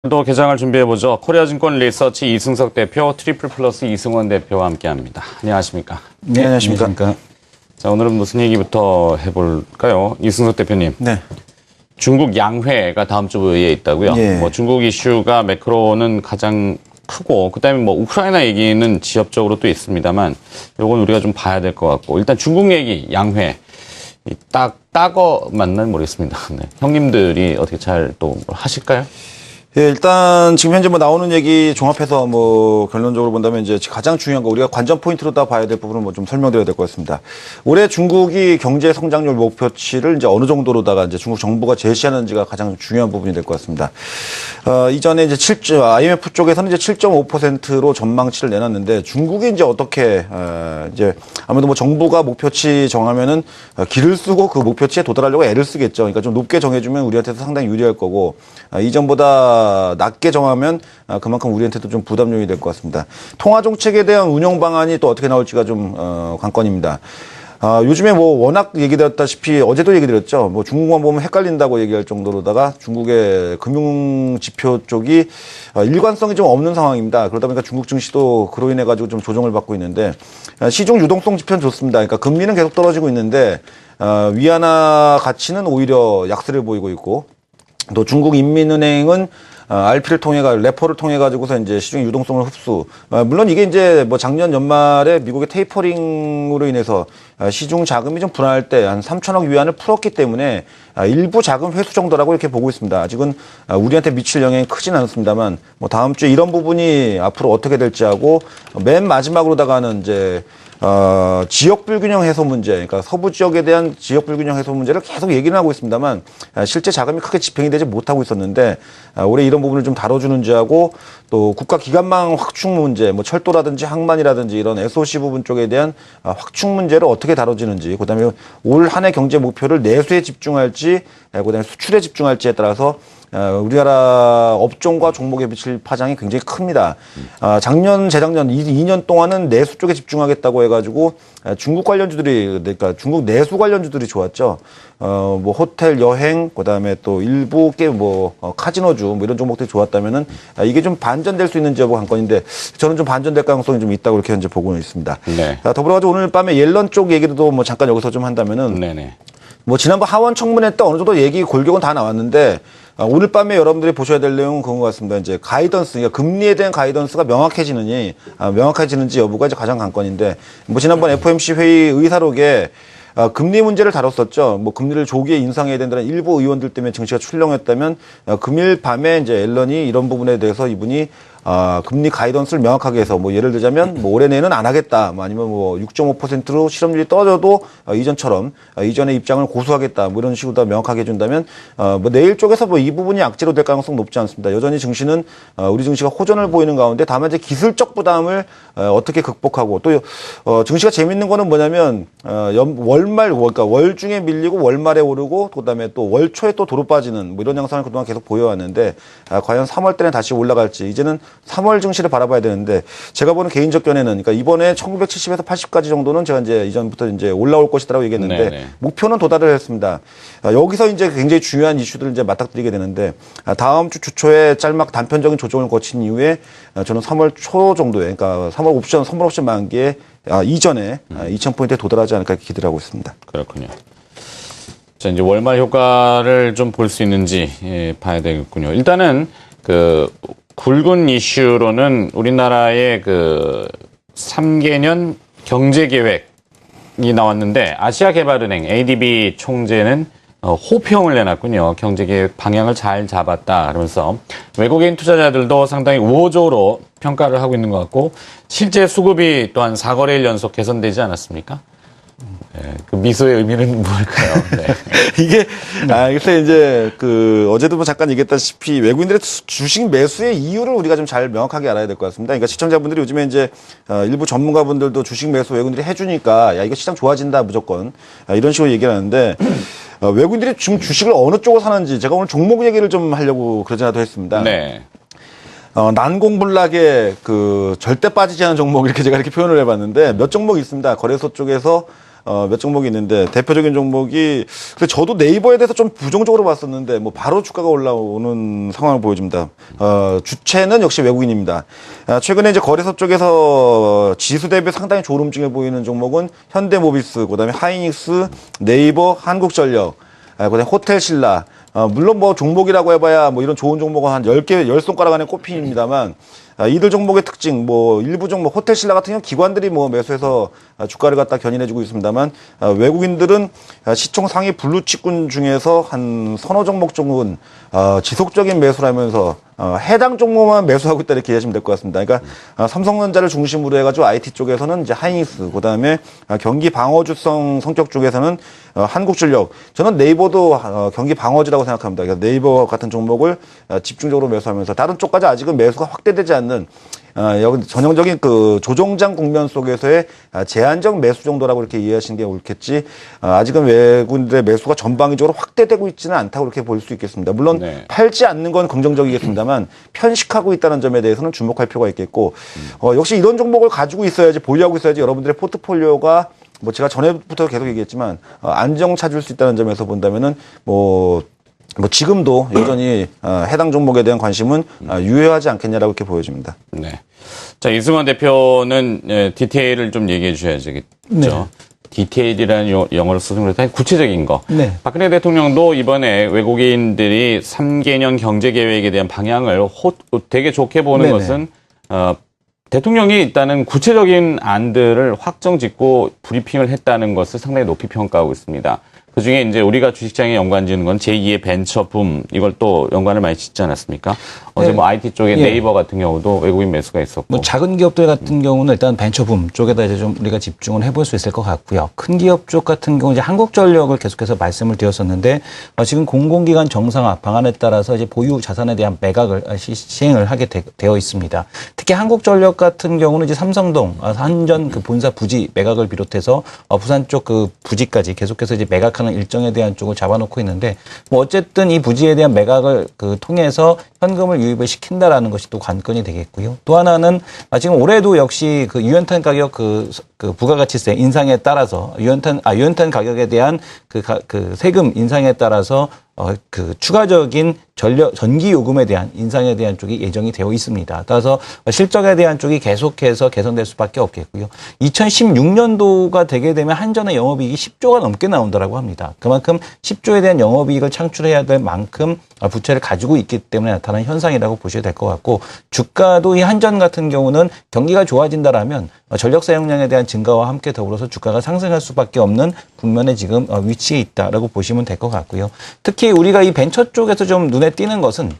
또 개장을 준비해보죠. 코리아증권 리서치 이승석 대표, 트리플 플러스 이승원 대표와 함께합니다. 안녕하십니까? 네, 안녕하십니까? 자, 오늘은 무슨 얘기부터 해볼까요? 이승석 대표님. 네. 중국 양회가 다음 주에 있다고요? 예. 뭐 중국 이슈가 매크로는 가장 크고, 그 다음에 뭐 우크라이나 얘기는 지역적으로 또 있습니다만, 요건 우리가 좀 봐야 될 것 같고, 일단 중국 얘기, 양회. 따거 맞나 모르겠습니다. 네. 형님들이 어떻게 잘 또 하실까요? 예, 일단 지금 현재 뭐 나오는 얘기 종합해서 뭐 결론적으로 본다면 이제 가장 중요한 거 우리가 관전 포인트로 다 봐야 될 부분은 뭐 좀 설명드려야 될 것 같습니다. 올해 중국이 경제 성장률 목표치를 이제 어느 정도로다가 이제 중국 정부가 제시하는지가 가장 중요한 부분이 될 것 같습니다. 이전에 이제 IMF 쪽에서는 이제 7.5%로 전망치를 내놨는데 중국이 이제 어떻게 이제 아무래도 뭐 정부가 목표치 정하면은 길을 쓰고 그 목표치에 도달하려고 애를 쓰겠죠. 그러니까 좀 높게 정해주면 우리한테도 상당히 유리할 거고 이전보다 낮게 정하면 그만큼 우리한테도 좀 부담 요인이 될 것 같습니다. 통화 정책에 대한 운영 방안이 또 어떻게 나올지가 좀 관건입니다. 요즘에 뭐 워낙 얘기되었다시피 어제도 얘기드렸죠. 뭐 중국만 보면 헷갈린다고 얘기할 정도로다가 중국의 금융 지표 쪽이 일관성이 좀 없는 상황입니다. 그러다 보니까 중국 증시도 그로 인해 가지고 좀 조정을 받고 있는데 시중 유동성 지표는 좋습니다. 그러니까 금리는 계속 떨어지고 있는데 위안화 가치는 오히려 약세를 보이고 있고 또 중국 인민은행은 RP를 레포를 통해 가지고서 이제 시중 유동성을 흡수. 물론 이게 이제 뭐 작년 연말에 미국의 테이퍼링으로 인해서 시중 자금이 좀 불안할 때 한 3천억 위안을 풀었기 때문에 일부 자금 회수 정도라고 이렇게 보고 있습니다. 아직은 우리한테 미칠 영향이 크진 않습니다만 뭐 다음 주에 이런 부분이 앞으로 어떻게 될지 하고 맨 마지막으로다가는 이제 지역 불균형 해소 문제, 그러니까 서부 지역에 대한 지역 불균형 해소 문제를 계속 얘기는 하고 있습니다만 실제 자금이 크게 집행이 되지 못하고 있었는데 올해 이런 부분을 좀 다뤄주는지 하고 또 국가 기관망 확충 문제, 뭐 철도라든지 항만이라든지 이런 SOC 부분 쪽에 대한 확충 문제를 어떻게 다뤄지는지, 그다음에 올 한 해 경제 목표를 내수에 집중할지, 그다음에 수출에 집중할지에 따라서 우리나라 업종과 종목에 미칠 파장이 굉장히 큽니다. 작년, 재작년 2년 동안은 내수 쪽에 집중하겠다고 해가지고 중국 관련주들이, 그러니까 중국 내수 관련주들이 좋았죠. 뭐 호텔, 여행, 그다음에 또 일부 게임, 카지노주, 뭐 이런 종목들이 좋았다면은 이게 좀 반전될 수 있는지 여부 관건인데 저는 좀 반전될 가능성이 좀 있다고 이렇게 현재 보고 있습니다. 네. 더불어가지고 오늘 밤에 옐런 쪽 얘기도 뭐 잠깐 여기서 좀 한다면은. 네네. 뭐 지난번 하원 청문회 때 어느 정도 얘기 골격은 다 나왔는데 오늘 밤에 여러분들이 보셔야 될 내용은 그런 것 같습니다. 이제 가이던스, 그러니까 금리에 대한 가이던스가 명확해지는지 여부가 이제 가장 관건인데 뭐 지난번 FOMC 회의 의사록에 금리 문제를 다뤘었죠. 뭐 금리를 조기에 인상해야 된다는 일부 의원들 때문에 증시가 출렁했다면 금일 밤에 이제 앨런이 이런 부분에 대해서 이분이 금리 가이던스를 명확하게 해서 뭐 예를 들자면 뭐 올해 내는 안 하겠다, 뭐 아니면 뭐 6.5%로 실업률이 떨어져도 이전처럼 이전의 입장을 고수하겠다, 뭐 이런 식으로 다 명확하게 해준다면 뭐 내일 쪽에서 뭐 이 부분이 악재로 될 가능성 높지 않습니다. 여전히 증시는 우리 증시가 호전을 보이는 가운데 다만 이제 기술적 부담을 어떻게 극복하고 또 증시가 재밌는 거는 뭐냐면 월말, 그러니까 월 중에 밀리고 월말에 오르고 그다음에 또 월 초에 또 도로 빠지는 뭐 이런 양상을 그동안 계속 보여왔는데 과연 3월 때는 다시 올라갈지 이제는 3월 증시를 바라봐야 되는데 제가 보는 개인적 견해는 그러니까 이번에 1970에서 80까지 정도는 제가 이제 이전부터 이제 올라올 것이라고 얘기했는데 네네. 목표는 도달을 했습니다. 여기서 이제 굉장히 중요한 이슈들을 이제 맞닥뜨리게 되는데 다음 주 주초에 짤막 단편적인 조정을 거친 이후에 저는 3월 초 정도에 그러니까 3월 선물 옵션 만기에 이전에 2,000포인트에 도달하지 않을까 기대를 하고 있습니다. 그렇군요. 자, 이제 월말 효과를 좀 볼 수 있는지 봐야 되겠군요. 일단은 굵은 이슈로는 우리나라의 3개년 경제 계획이 나왔는데 아시아개발은행 ADB 총재는 호평을 내놨군요. 경제 계획 방향을 잘 잡았다 그러면서 외국인 투자자들도 상당히 우호적으로 평가를 하고 있는 것 같고 실제 수급이 또한 4거래일 연속 개선되지 않았습니까? 네, 그 미소의 의미는 뭘까요? 네. 이게, 글쎄, 이제, 어제도 뭐 잠깐 얘기했다시피 외국인들의 주식 매수의 이유를 우리가 좀 잘 명확하게 알아야 될 것 같습니다. 그러니까 시청자분들이 요즘에 이제, 일부 전문가분들도 주식 매수 외국인들이 해주니까, 야, 이거 시장 좋아진다, 무조건. 이런 식으로 얘기를 하는데, 외국인들이 지금 주식을 어느 쪽으로 사는지 제가 오늘 종목 얘기를 좀 하려고 그러지 않아도 했습니다. 네. 난공불락의 절대 빠지지 않은 종목 이렇게 제가 이렇게 표현을 해봤는데 몇 종목이 있습니다. 거래소 쪽에서 몇 종목이 있는데 대표적인 종목이 근데 저도 네이버에 대해서 좀 부정적으로 봤었는데 뭐 바로 주가가 올라오는 상황을 보여줍니다. 주체는 역시 외국인입니다. 최근에 이제 거래소 쪽에서 지수 대비 상당히 좋은 움직임을 보이는 종목은 현대모비스, 그다음에 하이닉스, 네이버, 한국전력, 그다음에 호텔신라. 물론 뭐 종목이라고 해봐야 뭐 이런 좋은 종목은 한 10개, 10손가락 안에 꼽힙니다만 이들 종목의 특징, 뭐 일부 종목, 호텔신라 같은 경우 기관들이 뭐 매수해서 주가를 갖다 견인해주고 있습니다만 외국인들은 시총 상위 블루칩군 중에서 한 서너 종목 쪽은 지속적인 매수를 하면서 해당 종목만 매수하고 있다 이렇게 이해하시면 될 것 같습니다. 그러니까 삼성전자를 중심으로 해가지고 IT 쪽에서는 이제 하이닉스, 그다음에 경기 방어주성 성격 쪽에서는 한국전력. 저는 네이버도 경기 방어주라고 생각합니다. 그래서 네이버 같은 종목을 집중적으로 매수하면서 다른 쪽까지 아직은 매수가 확대되지 않는 여기 전형적인 그 조종장 국면 속에서의 제한적 매수 정도라고 이렇게 이해하시는 게 옳겠지. 아직은 외국인들의 매수가 전방위적으로 확대되고 있지는 않다고 이렇게 볼 수 있겠습니다. 물론 네. 팔지 않는 건 긍정적이겠습니다만 편식하고 있다는 점에 대해서는 주목할 필요가 있겠고 역시 이런 종목을 가지고 있어야지, 보유하고 있어야지 여러분들의 포트폴리오가 뭐 제가 전에부터 계속 얘기했지만 안정 찾을 수 있다는 점에서 본다면은 뭐 지금도 여전히 해당 종목에 대한 관심은 유효하지 않겠냐라고 이렇게 보여집니다. 네. 자, 이승환 대표는 디테일을 좀 얘기해 주셔야겠죠. 네. 디테일이라는 영어로 쓰는 것보다 구체적인 거. 네. 박근혜 대통령도 이번에 외국인들이 3개년 경제 계획에 대한 방향을 되게 좋게 보는 네네. 것은 대통령이 일단은 구체적인 안들을 확정 짓고 브리핑을 했다는 것을 상당히 높이 평가하고 있습니다. 그중에 이제 우리가 주식시장에 연관 짓는 건 제2의 벤처붐, 이걸 또 연관을 많이 짓지 않았습니까? 어제 네. 뭐 IT 쪽에 예. 네이버 같은 경우도 외국인 매수가 있었고. 뭐 작은 기업들 같은 경우는 일단 벤처붐 쪽에다 이제 좀 우리가 집중을 해볼 수 있을 것 같고요. 큰 기업 쪽 같은 경우 이제 한국전력을 계속해서 말씀을 드렸었는데 지금 공공기관 정상화 방안에 따라서 이제 보유 자산에 대한 매각을 시행을 하게 되어 있습니다. 특히 한국전력 같은 경우는 이제 삼성동 한전 그 본사 부지 매각을 비롯해서 부산 쪽 그 부지까지 계속해서 이제 매각하는 일정에 대한 쪽을 잡아놓고 있는데 뭐 어쨌든 이 부지에 대한 매각을 통해서 현금을 유입을 시킨다라는 것이 또 관건이 되겠고요. 또 하나는 지금 올해도 역시 그 유연탄 가격 그 부가가치세 인상에 따라서 유연탄 가격에 대한 그 세금 인상에 따라서 그 추가적인 전기 요금에 대한 인상에 대한 쪽이 예정이 되어 있습니다. 따라서 실적에 대한 쪽이 계속해서 개선될 수밖에 없겠고요. 2016년도가 되게 되면 한전의 영업이익이 10조가 넘게 나온다라고 합니다. 그만큼 10조에 대한 영업이익을 창출해야 될 만큼 부채를 가지고 있기 때문에 나타나는 현상이라고 보셔야 될 것 같고, 주가도 이 한전 같은 경우는 경기가 좋아진다라면 전력 사용량에 대한 증가와 함께 더불어서 주가가 상승할 수밖에 없는 국면에 지금 위치해 있다라고 보시면 될 것 같고요. 특히 우리가 이 벤처 쪽에서 좀 눈에 띄는 것은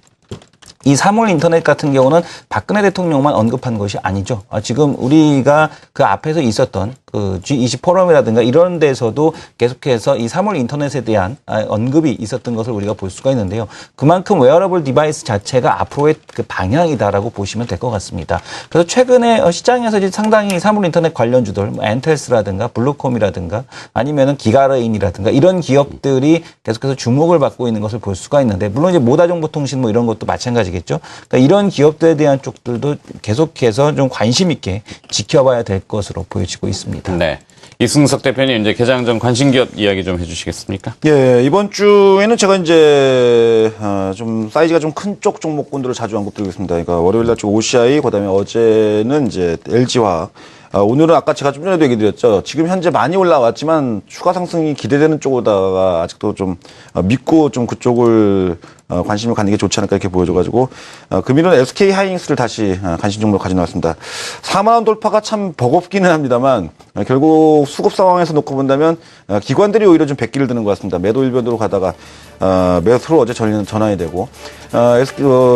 이 3월 인터넷 같은 경우는 박근혜 대통령만 언급한 것이 아니죠. 지금 우리가 그 앞에서 있었던 그 G20 포럼이라든가 이런 데서도 계속해서 이 3월 인터넷에 대한 언급이 있었던 것을 우리가 볼 수가 있는데요. 그만큼 웨어러블 디바이스 자체가 앞으로의 그 방향이다라고 보시면 될 것 같습니다. 그래서 최근에 시장에서 이제 상당히 3월 인터넷 관련주들, 엔텔스라든가 블루콤이라든가 아니면은 기가레인이라든가 이런 기업들이 계속해서 주목을 받고 있는 것을 볼 수가 있는데, 물론 이제 모다정보통신 뭐 이런 것도 마찬가지겠죠. 그러니까 이런 기업들에 대한 쪽들도 계속해서 좀 관심 있게 지켜봐야 될 것으로 보여지고 있습니다. 네. 이승석 대표님, 이제 개장 전 관심기업 이야기 좀 해주시겠습니까? 예, 이번 주에는 제가 이제 좀 사이즈가 좀 큰 쪽 종목군들을 자주 언급드리겠습니다. 그러니까 월요일 날 쪽 OCI, 그다음에 어제는 이제 LG화학. 오늘은 아까 제가 좀 전에도 얘기 드렸죠. 지금 현재 많이 올라왔지만 추가 상승이 기대되는 쪽으로다가 아직도 좀 믿고 좀 그쪽을 관심을 갖는 게 좋지 않을까 이렇게 보여줘가지고 금일은 SK 하이닉스를 다시 관심 종목으로 가져나왔습니다. 4만 원 돌파가 참 버겁기는 합니다만 결국 수급 상황에서 놓고 본다면 기관들이 오히려 좀 백기를 드는 것 같습니다. 매도 일변으로 가다가 매수로 어제 전환이 되고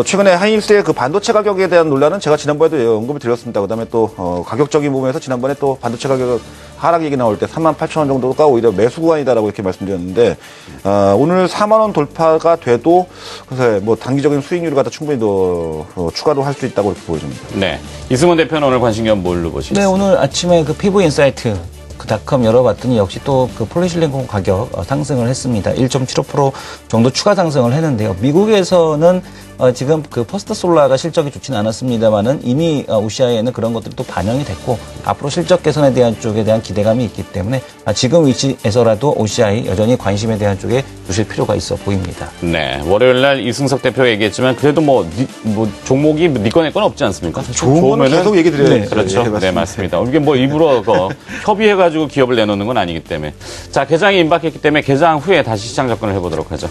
최근에 하이닉스의 그 반도체 가격에 대한 논란은 제가 지난번에도 언급을 드렸습니다. 그다음에 또 가격적인 부분에서 지난번에 또 반도체 가격 하락 얘기 나올 때 38,000원 정도가 오히려 매수 구간이다라고 이렇게 말씀드렸는데 오늘 4만 원 돌파가 돼도 그래서 뭐 단기적인 수익률을 갖다 충분히 더 추가로 할 수 있다고 이렇게 보여집니다. 네. 이승원 대표는 오늘 관심기업 뭘로 보시겠습니까? 네, 오늘 아침에 그 피부 인사이트 닷컴 열어봤더니 역시 또 그 폴리실리콘 가격 상승을 했습니다. 1.75% 정도 추가 상승을 했는데요. 미국에서는 지금 그 퍼스트 솔라가 실적이 좋지는 않았습니다만은 이미 OCI에는 그런 것들이 또 반영이 됐고 앞으로 실적 개선에 대한 쪽에 대한 기대감이 있기 때문에 지금 위치에서라도 OCI 여전히 관심에 대한 쪽에 두실 필요가 있어 보입니다. 네, 월요일 날 이승석 대표가 얘기했지만 그래도 뭐 종목이 네 건 내 건 없지 않습니까? 좋은 거는 계속 얘기 드려야 네, 그렇죠. 예, 네, 맞습니다. 이게 뭐 일부러 협의해가지고 기업을 내놓는 건 아니기 때문에. 자, 개장이 임박했기 때문에 개장 후에 다시 시장 접근을 해보도록 하죠.